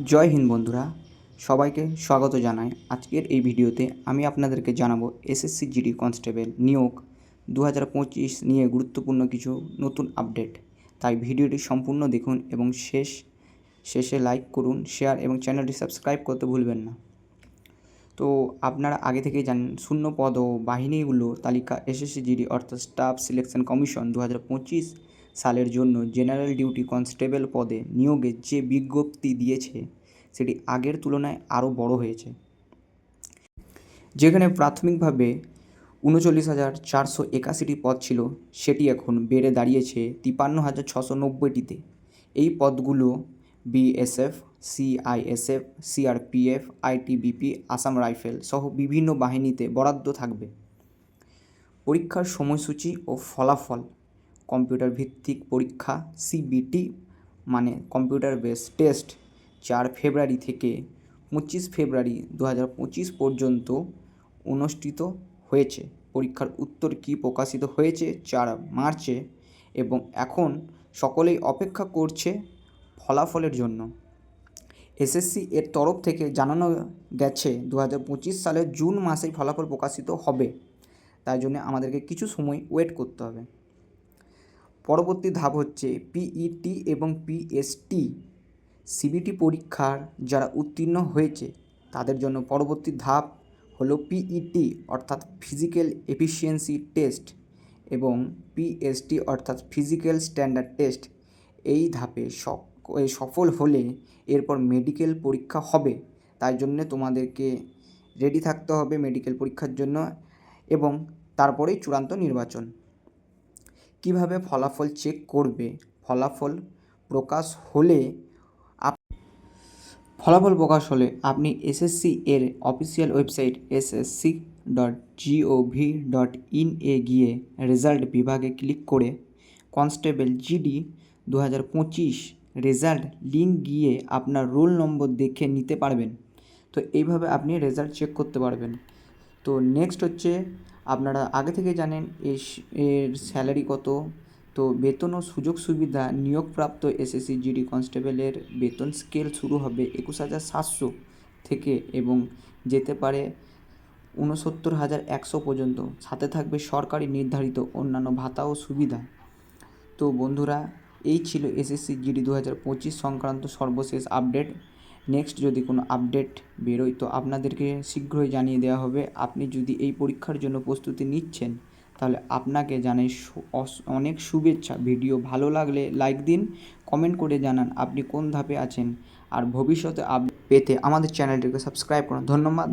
জয় হিন্দ বন্ধুরা, সবাইকে স্বাগত জানাই। আজকের এই ভিডিওতে আমি আপনাদেরকে জানাবো এসএসসি জিডি কনস্টেবল নিয়োগ 2025 নিয়ে গুরুত্বপূর্ণ কিছু নতুন আপডেট। তাই ভিডিওটি সম্পূর্ণ দেখুন এবং শেষে লাইক করুন, শেয়ার এবং চ্যানেলটি সাবস্ক্রাইব করতে ভুলবেন না। তো আপনারা আগে থেকেই জানেন, শূন্য পদ ও বাহিনীগুলো তালিকা এসএসসি জিডি অর্থাৎ স্টাফ সিলেকশন কমিশন 2025 সালের জন্য জেনারেল ডিউটি কনস্টেবল পদে নিয়োগের যে বিজ্ঞপ্তি দিয়েছে সেটি আগের তুলনায় আরও বড় হয়েছে। যেখানে প্রাথমিকভাবে 39,481টি পদ ছিল, সেটি এখন বেড়ে দাঁড়িয়েছে 53,690টিতে। এই পদগুলো BSF, CISF, CRPF, ITBP, Assam rifle সহ বিভিন্ন বাহিনীতে বরাদ্দ থাকবে। পরীক্ষার সময়সূচি ও ফলাফল: কম্পিউটার ভিত্তিক পরীক্ষা সিবিটি মানে কম্পিউটার বেস টেস্ট 4 ফেব্রুয়ারি থেকে 25 ফেব্রুয়ারি 2025 পর্যন্ত অনুষ্ঠিত হয়েছে। পরীক্ষার উত্তর কি প্রকাশিত হয়েছে 4 মার্চে এবং এখন সকলেই অপেক্ষা করছে ফলাফলের জন্য। এসএসসি এর তরফ থেকে জানানো গেছে 2025 সালের জুন মাসেই ফলাফল প্রকাশিত হবে, তাই জন্য আমাদেরকে কিছু সময় ওয়েট করতে হবে। পরবর্তী ধাপ হচ্ছে পিইটি এবং পিএসটি। সিবিটি পরীক্ষার যারা উত্তীর্ণ হয়েছে তাদের জন্য পরবর্তী ধাপ হলো পিইটি অর্থাৎ ফিজিক্যাল এফিসিয়েন্সি টেস্ট এবং পিএসটি অর্থাৎ ফিজিক্যাল স্ট্যান্ডার্ড টেস্ট। এই ধাপে সফল হলে এরপর মেডিকেল পরীক্ষা হবে, তাই জন্যে তোমাদেরকে রেডি থাকতে হবে মেডিকেল পরীক্ষার জন্য এবং তারপরেই চূড়ান্ত নির্বাচন। কিভাবে ফলাফল চেক করবে? ফলাফল প্রকাশ হলে আপনি এসএসসি এর অফিসিয়াল ওয়েবসাইট ssc.gov.in এ গিয়ে রেজাল্ট বিভাগে ক্লিক করে কনস্টেবল জিডি 2025 রেজাল্ট লিঙ্ক গিয়ে আপনার রোল নম্বর দেখে নিতে পারবেন। তো এইভাবে আপনি রেজাল্ট চেক করতে পারবেন। তো নেক্সট হচ্ছে, আপনারা আগে থেকে জানেন এর স্যালারি কত। তো বেতন ও সুযোগ সুবিধা: নিয়োগপ্রাপ্ত এসএসসি জিডি কনস্টেবলের বেতন স্কেল শুরু হবে 21,700 থেকে এবং যেতে পারে 69,100 পর্যন্ত। সাথে থাকবে সরকারি নির্ধারিত অন্যান্য ভাতা ও সুবিধা। তো বন্ধুরা, এই ছিল এসএসসি জিডি 2025 সংক্রান্ত সর্বশেষ আপডেট। নেক্সট যদি কোনো আপডেট বেরোয় তো আপনাদেরকে শীঘ্রই জানিয়ে দেওয়া হবে। আপনি যদি এই পরীক্ষার জন্য প্রস্তুতি নিচ্ছেন তাহলে আপনাকে জানাই অনেক শুভেচ্ছা। ভিডিও ভালো লাগলে লাইক দিন, কমেন্ট করে জানান আপনি কোন ধাপে আছেন, আর ভবিষ্যতে আপডেট পেতে আমাদের চ্যানেলটিকে সাবস্ক্রাইব করুন। ধন্যবাদ।